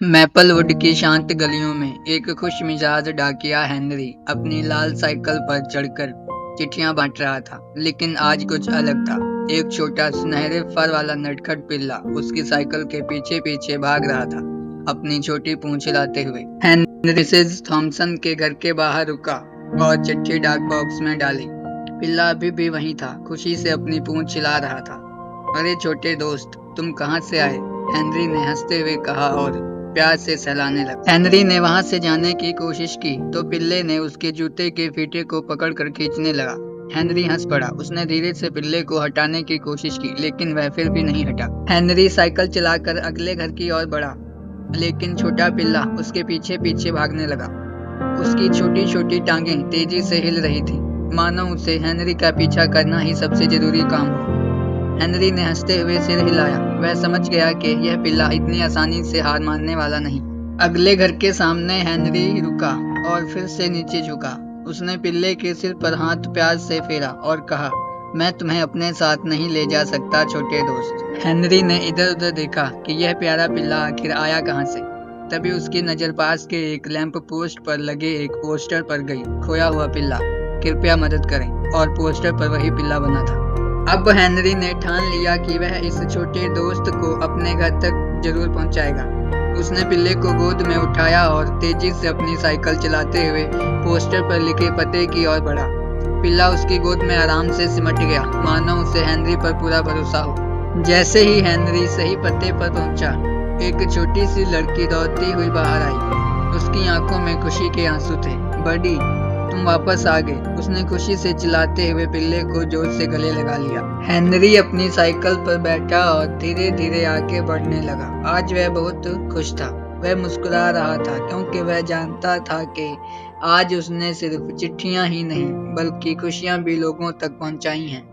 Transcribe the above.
मैपलवुड की शांत गलियों में एक खुशमिजाज डाकिया हेनरी अपनी लाल साइकिल पर चढ़कर चिट्ठियां बांट रहा था। लेकिन आज कुछ अलग था। एक छोटा सुनहरे फर वाला नटखट पिल्ला उसकी साइकिल के पीछे पीछे भाग रहा था, अपनी छोटी पूंछ हिलाते हुए। हेनरी मिसेज थॉमसन के घर के बाहर रुका और चिट्ठी डाक बॉक्स में डाली। पिल्ला अभी भी वहीं था, खुशी से अपनी पूंछ हिला रहा था। अरे छोटे दोस्त, तुम कहाँ से आए? हेनरी ने हंसते हुए कहा और प्यार से सहलाने लगा। हेनरी ने वहां से जाने की कोशिश की तो पिल्ले ने उसके जूते के फीते को पकड़कर खींचने लगा। हेनरी हंस पड़ा। उसने धीरे से पिल्ले को हटाने की कोशिश की, लेकिन वह फिर भी नहीं हटा। हेनरी साइकिल चलाकर अगले घर की ओर बढ़ा, लेकिन छोटा पिल्ला उसके पीछे पीछे भागने लगा। उसकी छोटी छोटी टांगें तेजी से हिल रही थी, मानो उसे हेनरी का पीछा करना ही सबसे जरूरी काम हो। हेनरी ने हंसते हुए सिर हिलाया। वह समझ गया कि यह पिल्ला इतनी आसानी से हार मानने वाला नहीं। अगले घर के सामने हेनरी रुका और फिर से नीचे झुका। उसने पिल्ले के सिर पर हाथ प्यार से फेरा और कहा, मैं तुम्हें अपने साथ नहीं ले जा सकता छोटे दोस्त। हेनरी ने इधर उधर देखा कि यह प्यारा पिल्ला आखिर आया कहां से। तभी उसकी नजर पास के एक लैंप पोस्ट पर लगे एक पोस्टर पर गई। खोया हुआ पिल्ला, कृपया मदद करें। और पोस्टर पर वही पिल्ला बना था। अब हेनरी ने ठान लिया कि वह इस छोटे दोस्त को अपने घर तक जरूर पहुंचाएगा। उसने पिल्ले को गोद में उठाया और तेजी से अपनी साइकिल चलाते हुए पोस्टर पर लिखे पते की ओर बढ़ा। पिल्ला उसकी गोद में आराम से सिमट गया, मानो उसे हेनरी पर पूरा भरोसा हो। जैसे ही हेनरी सही पते पर पहुंचा, एक छोटी सी लड़की दौड़ती हुई बाहर आई। उसकी आंखों में खुशी के आंसू थे। बड़ी, तुम वापस आ गए, उसने खुशी से चिल्लाते हुए पिल्ले को जोर से गले लगा लिया। हेनरी अपनी साइकिल पर बैठा और धीरे धीरे आगे बढ़ने लगा। आज वह बहुत खुश था। वह मुस्कुरा रहा था क्योंकि वह जानता था कि आज उसने सिर्फ चिट्ठियां ही नहीं बल्कि खुशियां भी लोगों तक पहुंचाई हैं।